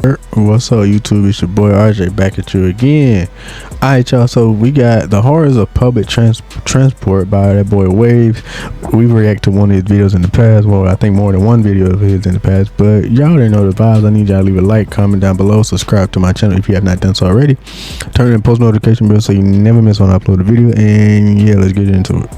What's up, YouTube? It's your boy RJ back at you again. Alright, y'all, so we got the horrors of public transport by that boy Waves. We've reacted to one of his videos in the past. Well, I think more than one video of his in the past, but y'all already know the vibes. I need y'all to leave a like, comment down below, subscribe to my channel if you have not done so already, turn on post notification bell so you never miss when I upload a video. And yeah, let's get into it.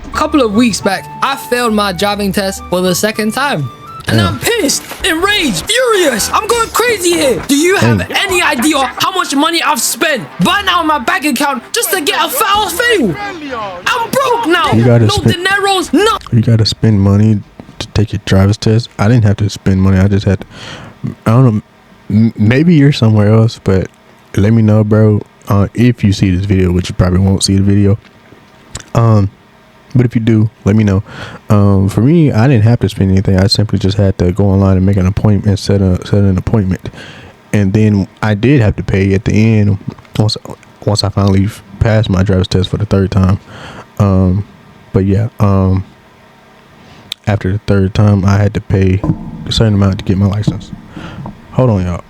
A couple of weeks back, I failed my driving test for the second time. And I'm pissed, enraged, furious. I'm going crazy here. Do you have any idea how much money I've spent by now in my bank account just to get a foul fail? I'm broke now. No dineros, no. You gotta spend money to take your driver's test. I didn't have to spend money. I just had to, I don't know, maybe you're somewhere else, but let me know, bro, if you see this video, which you probably won't see the video. But if you do, let me know. For me, I didn't have to spend anything. I simply just had to go online and make an appointment and set an appointment. And then I did have to pay at the end once I finally passed my driver's test for the third time. But yeah, after the third time, I had to pay a certain amount to get my license. Hold on, y'all.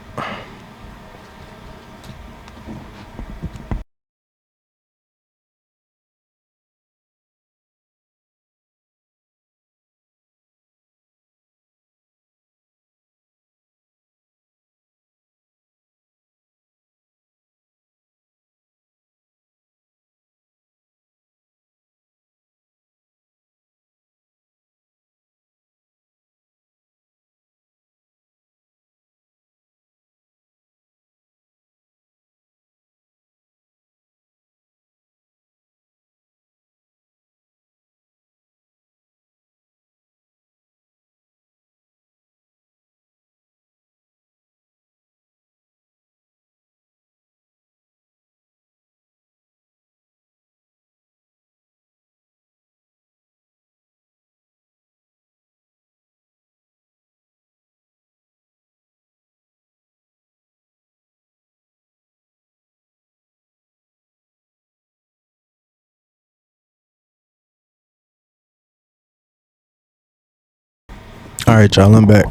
All right, y'all, I'm back.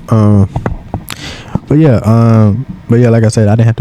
But yeah, like I said, I didn't have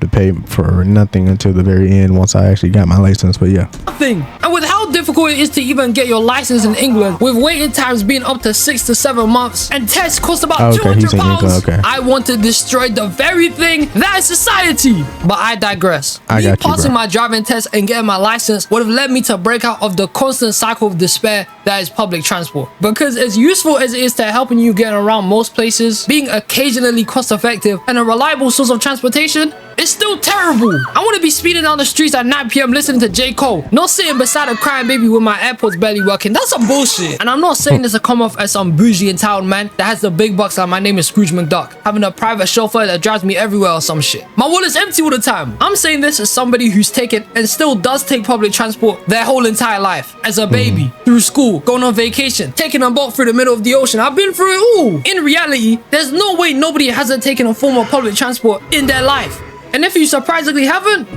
to pay for nothing until the very end once I actually got my license. But yeah, nothing. And with how difficult it is to even get your license in England, with waiting times being up to 6 to 7 months and tests cost about £200, I want to destroy the very thing that is society. But I digress. Me passing my driving test and getting my license would have led me to break out of the constant cycle of despair that is public transport. Because as useful as it is to helping you get around most places, being occasionally cost effective and a reliable source of transportation, it's still terrible. I want to be speeding down the streets at 9 PM listening to J. Cole, not sitting beside a crying baby with my AirPods barely working. That's some bullshit. And I'm not saying this to come off as some bougie entitled man that has the big bucks like my name is Scrooge McDuck, having a private chauffeur that drives me everywhere or some shit. My wallet's empty all the time. I'm saying this as somebody who's taken and still does take public transport their whole entire life. As a baby, through school, going on vacation, taking a boat through the middle of the ocean. I've been through it all. In reality, there's no way nobody hasn't taken a form of public transport in their life. And if you surprisingly haven't,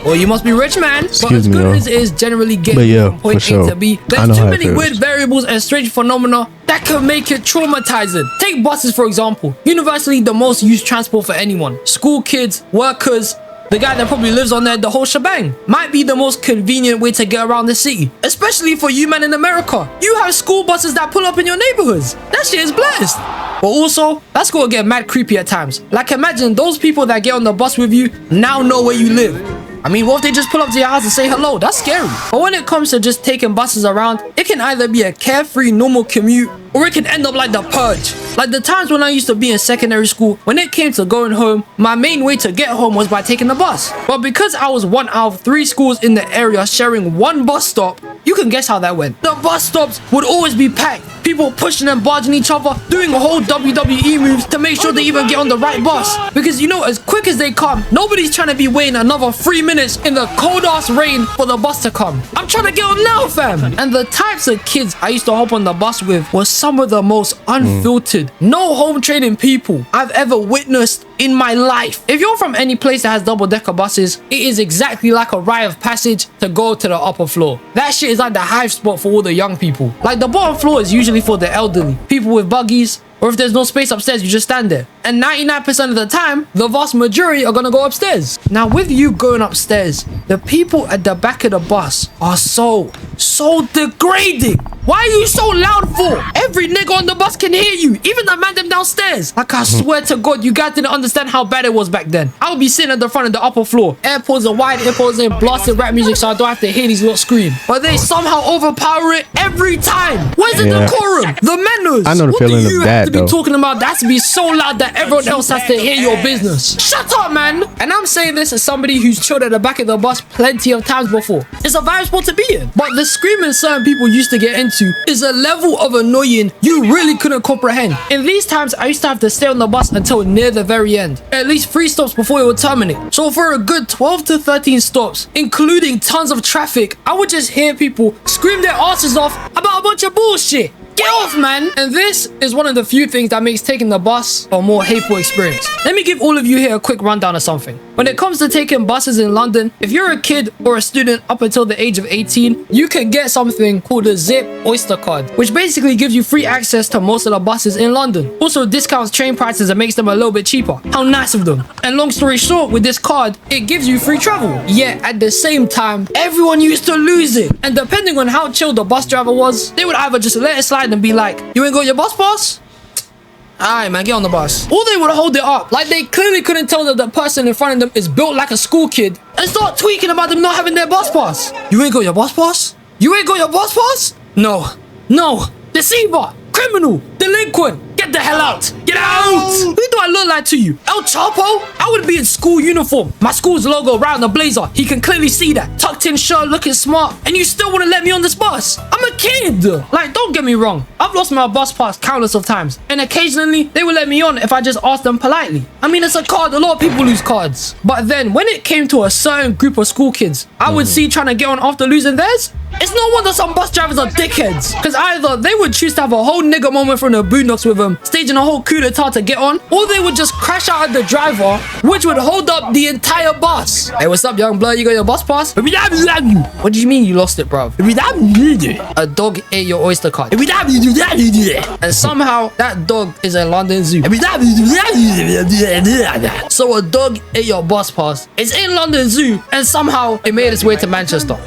well, you must be rich, man. But as good as it is generally getting from point A to B, there's too many weird variables and strange phenomena that can make it traumatizing. Take buses, for example. Universally the most used transport for anyone. School kids, workers, the guy that probably lives on there, the whole shebang. Might be the most convenient way to get around the city. Especially for you men in America. You have school buses that pull up in your neighborhoods. That shit is blessed. But also, that's gonna get mad creepy at times. Like, imagine those people that get on the bus with you now know where you live. I mean, what if they just pull up to your house and say hello? That's scary. But when it comes to just taking buses around, it can either be a carefree, normal commute, or it can end up like the purge. Like the times when I used to be in secondary school, when it came to going home, my main way to get home was by taking the bus. But because I was one out of 3 schools in the area sharing one bus stop, you can guess how that went. The bus stops would always be packed. People pushing and barging each other, doing a whole WWE moves to make sure they even get on the right bus. Because you know, as quick as they come, nobody's trying to be waiting another 3 minutes in the cold ass rain for the bus to come. I'm trying to get on now, fam. And the types of kids I used to hop on the bus with were some of the most unfiltered, no home training people I've ever witnessed in my life. If you're from any place that has double-decker buses, it is exactly like a rite of passage to go to the upper floor. That shit is like the hive spot for all the young people. Like, the bottom floor is usually for the elderly, people with buggies, or if there's no space upstairs, you just stand there. And 99% of the time, the vast majority are gonna go upstairs. Now, with you going upstairs, the people at the back of the bus are so degrading. Why are you so loud for? Every nigga on the bus can hear you, even the man them downstairs. Like, I swear to God, you guys didn't understand how bad it was back then. I would be sitting at the front of the upper floor, AirPods and wide AirPods in, blasting rap music so I don't have to hear these little scream. But they somehow overpower it every time. Where's the decorum? The manners? I know the feeling of that, to be talking about that has to be so loud that everyone else has to hear your business. Shut up, man. And I'm saying this as somebody who's chilled at the back of the bus plenty of times before. It's a vibe spot to be in. But the screaming certain people used to get into is a level of annoying you really couldn't comprehend. In these times, I used to have to stay on the bus until near the very end, at least 3 stops before it would terminate. So for a good 12 to 13 stops, including tons of traffic, I would just hear people scream their asses off about a bunch of bullshit. Get off, man! And this is one of the few things that makes taking the bus a more hateful experience. Let me give all of you here a quick rundown of something. When it comes to taking buses in London, if you're a kid or a student up until the age of 18, you can get something called a Zip Oyster card, which basically gives you free access to most of the buses in London. Also discounts train prices and makes them a little bit cheaper. How nice of them. And long story short, with this card, it gives you free travel. Yet at the same time, everyone used to lose it. And depending on how chill the bus driver was, they would either just let it slide and be like, you ain't got your bus pass? Alright, man, get on the bus. Or they would hold it up like they clearly couldn't tell that the person in front of them is built like a school kid and start tweaking about them not having their bus pass. You ain't got your bus pass? You ain't got your bus pass? No, deceiver, criminal, delinquent. Get the hell out! Get out! Who do I look like to you? El Chapo? I would be in school uniform. My school's logo right on the blazer. He can clearly see that. Tucked in shirt, looking smart. And you still wouldn't let me on this bus? I'm a kid! Like, don't get me wrong. I've lost my bus pass countless of times. And occasionally, they would let me on if I just asked them politely. I mean, it's a card. A lot of people lose cards. But then, when it came to a certain group of school kids, I would see trying to get on after losing theirs. It's no wonder some bus drivers are dickheads. Because either they would choose to have a whole nigga moment from the boondocks with them, staging a whole coup d'etat to get on, or they would just crash out at the driver, which would hold up the entire bus. Hey, what's up, young blood? You got your bus pass? What do you mean you lost it, bro? A dog ate your Oyster card. And somehow, that dog is a London Zoo. So a dog ate your bus pass. It's in London Zoo, and somehow it made its way to Manchester.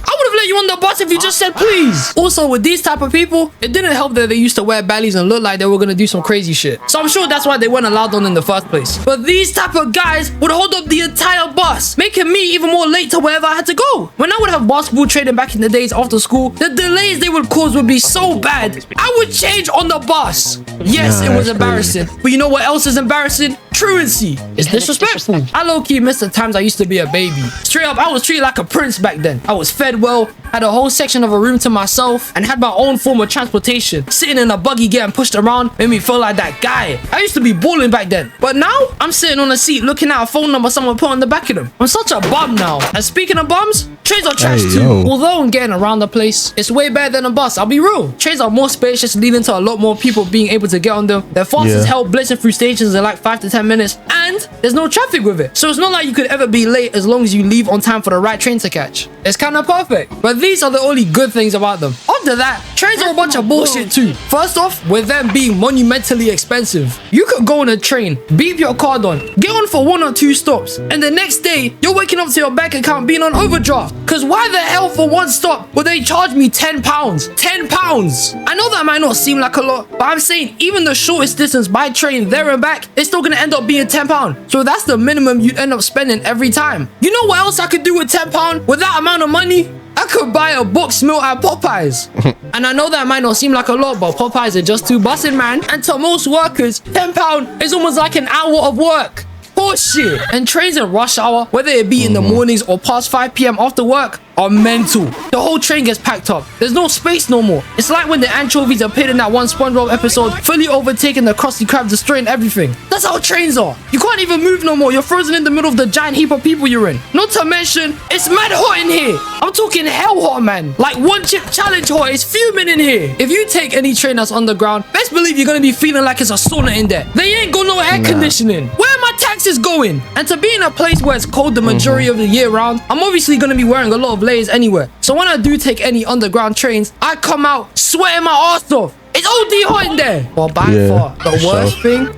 I would have let you on the bus if you just said please. Also, with these type of people, it didn't help that they used to wear bellies and look like they were gonna do some crazy shit. So I'm sure that's why they weren't allowed on in the first place. But these type of guys would hold up the entire bus, making me even more late to wherever I had to go. When I would have basketball training back in the days after school, the delays they would cause would be so bad, I would change on the bus. Yes, it was embarrassing. But you know what else is embarrassing? Truancy is disrespectful. I low-key miss the times I used to be a baby. Straight up, I was treated like a prince back then. I was fed well, had a whole section of a room to myself, and had my own form of transportation. Sitting in a buggy getting pushed around made me feel like that guy. I used to be balling back then. But now, I'm sitting on a seat looking at a phone number someone put on the back of them. I'm such a bum now. And speaking of bums, trains are trash too. Although I'm getting around the place, it's way better than a bus, I'll be real. Trains are more spacious, leading to a lot more people being able to get on them. They're fast as hell, blitzing through stations in like 5 to 10 minutes, and there's no traffic with it. So it's not like you could ever be late as long as you leave on time for the right train to catch. It's kind of perfect. But these are the only good things about them. After that, trains are a bunch of bullshit too. First off, with them being monumentally expensive. You could go on a train, beep your card on, get on for 1 or 2 stops, and the next day, you're waking up to your bank account being on overdraft. Cause why the hell for 1 stop would they charge me £10? £10! I know that might not seem like a lot, but I'm saying even the shortest distance by train there and back, it's still gonna end up being £10. So that's the minimum you'd end up spending every time. You know what else I could do with £10 with that amount of money? I could buy a box meal at Popeyes. And I know that might not seem like a lot, but Popeyes are just too bussin', man. And to most workers, £10 is almost like an hour of work. bullshit. And trains in rush hour, whether it be in the mornings or past 5 p.m. after work, are mental. The whole train gets packed up. There's no space no more. It's like when the anchovies appeared in that one SpongeBob episode, fully overtaking the Krusty Krab, destroying everything. That's how trains are. You can't even move no more. You're frozen in the middle of the giant heap of people you're in. Not to mention, it's mad hot in here. I'm talking hell hot, man. Like one chip challenge hot. It's fuming in here. If you take any train that's underground, best believe you're gonna be feeling like it's a sauna in there. They ain't got no air conditioning. Where are my taxes going? And to be in a place where it's cold the majority of the year round, I'm obviously gonna be wearing a lot of layers anywhere. So when I do take any underground trains, I come out sweating my ass off. It's OD hot in there. Well, by far,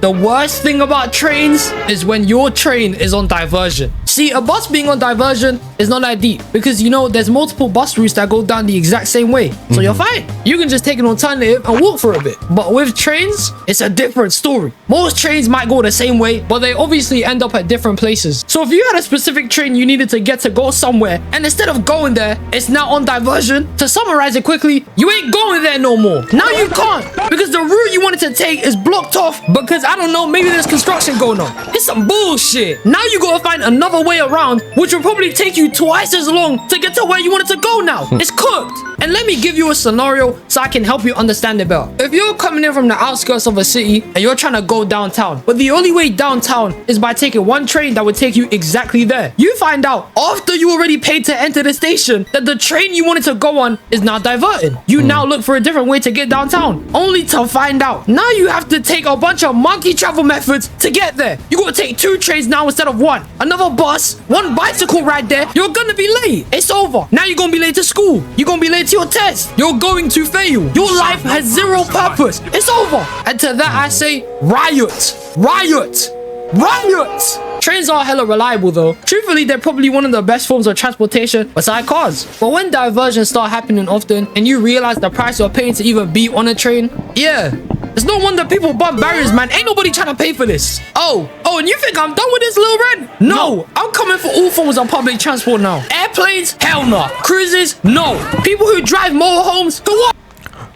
the worst thing about trains is when your train is on diversion. See, a bus being on diversion is not that deep because, you know, there's multiple bus routes that go down the exact same way. So you're fine. You can just take an alternative and walk for a bit. But with trains, it's a different story. Most trains might go the same way, but they obviously end up at different places. So if you had a specific train you needed to get to go somewhere, and instead of going there, it's now on diversion, to summarize it quickly, you ain't going there no more. Now you can't. Because the route you wanted to take is blocked off because, I don't know, maybe there's construction going on. It's some bullshit. Now you gotta find another way around, which will probably take you twice as long to get to where you wanted to go now. It's cooked. And let me give you a scenario so I can help you understand it better. If you're coming in from the outskirts of a city and you're trying to go downtown, but the only way downtown is by taking one train that would take you exactly there, you find out after you already paid to enter the station that the train you wanted to go on is now diverted. You now look for a different way to get downtown, only to find out now you have to take a bunch of monkey travel methods to get there. You gotta take 2 trains now instead of 1. Another bus, 1 bicycle ride there. You're gonna be late. It's over. Now you're gonna be late to school. You're gonna be late to your test. You're going to fail. Your life has 0 purpose. It's over. And to that I say, riot. Riot. Riot! Trains are hella reliable though. Truthfully, they're probably one of the best forms of transportation beside cars. But when diversions start happening often and you realize the price you're paying to even be on a train, yeah, it's no wonder people bump barriers, man. Ain't nobody trying to pay for this. Oh, and you think I'm done with this, little red? No, I'm coming for all forms of public transport now. Airplanes? Hell no. Cruises? No. People who drive motorhomes? For what?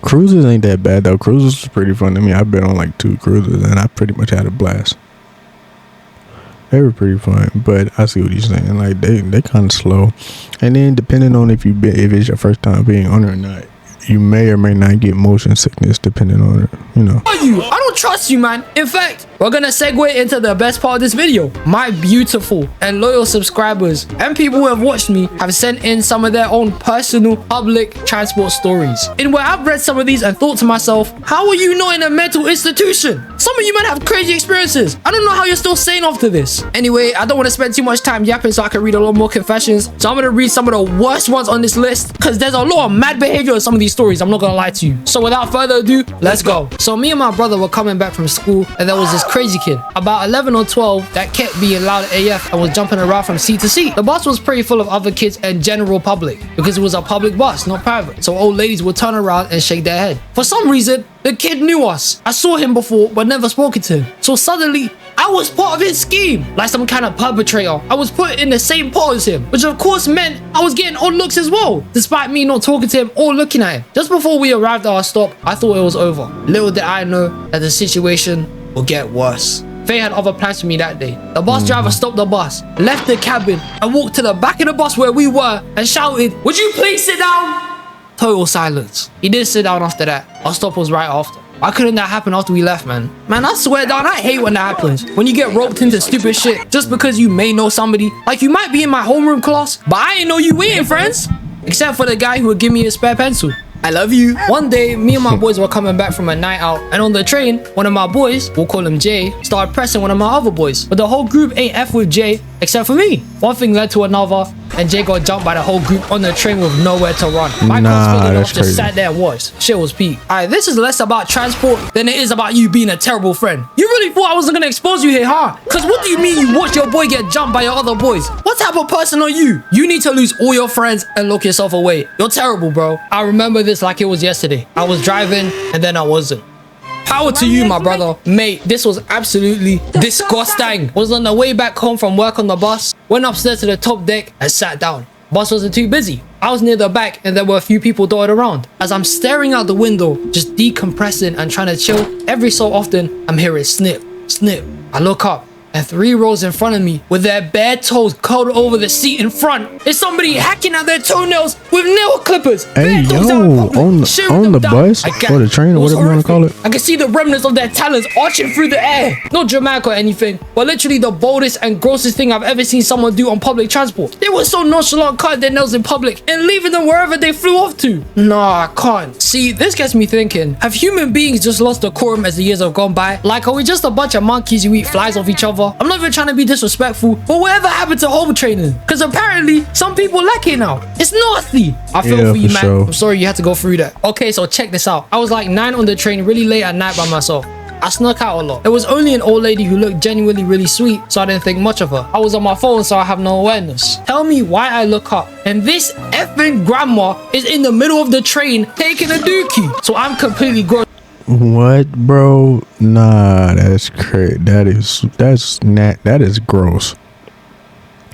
Cruises ain't that bad though. Cruises is pretty fun. I mean, I've been on like 2 cruises and I pretty much had a blast. They were pretty fun, but I see what you're saying. Like they kind of slow, and then depending on if it's your first time being on it or not, you may or may not get motion sickness depending on it. You know. I don't trust you, man. In fact, we're gonna segue into the best part of this video. My beautiful and loyal subscribers and people who have watched me have sent in some of their own personal public transport stories. In where I've read some of these and thought to myself, how are you not in a mental institution? Some of you might have crazy experiences. I don't know how you're still sane after this. Anyway, I don't want to spend too much time yapping so I can read a lot more confessions. So I'm gonna read some of the worst ones on this list because there's a lot of mad behavior in some of these stories. I'm not gonna lie to you. So without further ado, let's go. So me and my brother were coming back from school and there was this crazy kid, about 11 or 12, that kept being loud AF and was jumping around from seat to seat. The bus was pretty full of other kids and general public because it was a public bus, not private. So old ladies would turn around and shake their head. For some reason, the kid knew us. I saw him before but never spoken to him. So suddenly, I was part of his scheme. Like some kind of perpetrator. I was put in the same pot as him, which of course meant I was getting odd looks as well, despite me not talking to him or looking at him. Just before we arrived at our stop, I thought it was over. Little did I know that the situation would get worse. Faye had other plans for me that day. The bus driver stopped the bus, left the cabin, and walked to the back of the bus where we were and shouted, "Would you please sit down?" Total silence. He didn't sit down after that. Our stop was right after. Why couldn't that happen after we left, man? Man, I swear down, I hate when that happens. When you get roped into stupid shit just because you may know somebody. Like, you might be in my homeroom class, but I ain't know you ain't friends. Except for the guy who would give me a spare pencil. I love you. One day, me and my boys were coming back from a night out, and on the train, one of my boys, we'll call him Jay, started pressing one of my other boys. But the whole group ain't F with Jay, except for me. One thing led to another, and Jay got jumped by the whole group on the train with nowhere to run. My class just sat there and watched. Shit was peak. Alright, this is less about transport than it is about you being a terrible friend. You really thought I wasn't gonna expose you here, huh? Cause what do you mean you watched your boy get jumped by your other boys? What type of person are you? You need to lose all your friends and lock yourself away. You're terrible, bro. I remember this like it was yesterday. I was driving and then I wasn't. Power to you, my brother. Mate, this was absolutely disgusting. Was on the way back home from work on the bus, went upstairs to the top deck and sat down. Bus wasn't too busy. I was near the back and there were a few people dotted around. As I'm staring out the window, just decompressing and trying to chill, every so often I'm hearing snip, snip. I look up. and 3 rows in front of me with their bare toes curled over the seat in front. It's somebody hacking at their toenails with nail clippers. Hey, yo, on the bus or the train or whatever you want to call it. I can see the remnants of their talons arching through the air. Not dramatic or anything, but literally the boldest and grossest thing I've ever seen someone do on public transport. They were so nonchalant cutting their nails in public and leaving them wherever they flew off to. Nah, I can't. See, this gets me thinking, have human beings just lost decorum as the years have gone by? Like, are we just a bunch of monkeys who eat flies off each other? I'm not even trying to be disrespectful, but whatever happened to home training? Because apparently some people lack it now. It's nasty. I feel for you, man. Sure. I'm sorry you had to go through that. Okay, so check this out. I was like 9 on the train really late at night by myself. I snuck out a lot. There was only an old lady who looked genuinely really sweet, so I didn't think much of her. I was on my phone, so I have no awareness. Tell me why I look up, and this effing grandma is in the middle of the train taking a dookie. So I'm completely gross. What, bro? Nah, that's crazy. That is gross.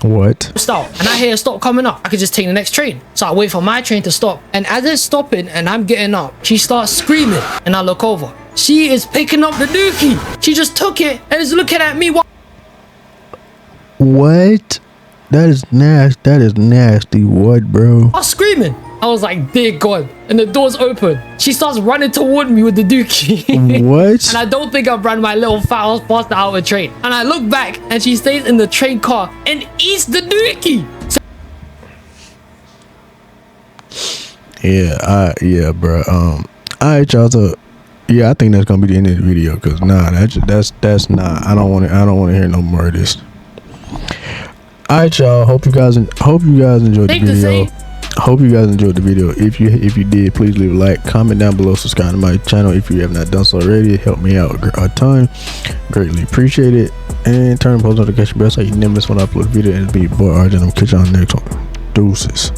What? Stop. And I hear it stop coming up. I could just take the next train. So I wait for my train to stop. And as it's stopping and I'm getting up, she starts screaming. And I look over. She is picking up the dookie. She just took it and is looking at me. What? That is nasty. That is nasty. What, bro? I was screaming. I was like, dear God. And the door's open. She starts running toward me with the dookie. What? And I don't think I ran my little fat ass past out of the train. And I look back and she stays in the train car and eats the dookie. So yeah, bro. Alright, y'all. So, yeah, I think that's gonna be the end of the video. Cause nah, that's not. I don't want to hear no more of this. Alright, y'all. Hope you guys enjoyed the video. Hope you guys enjoyed the video. If you did, please leave a like, comment down below, subscribe to my channel if you have not done so already. Help me out a ton. Greatly appreciate it. And turn on post notification bell so you never miss when I upload a video. And it's me, boy RJ. I'm catch you on the next one. Deuces.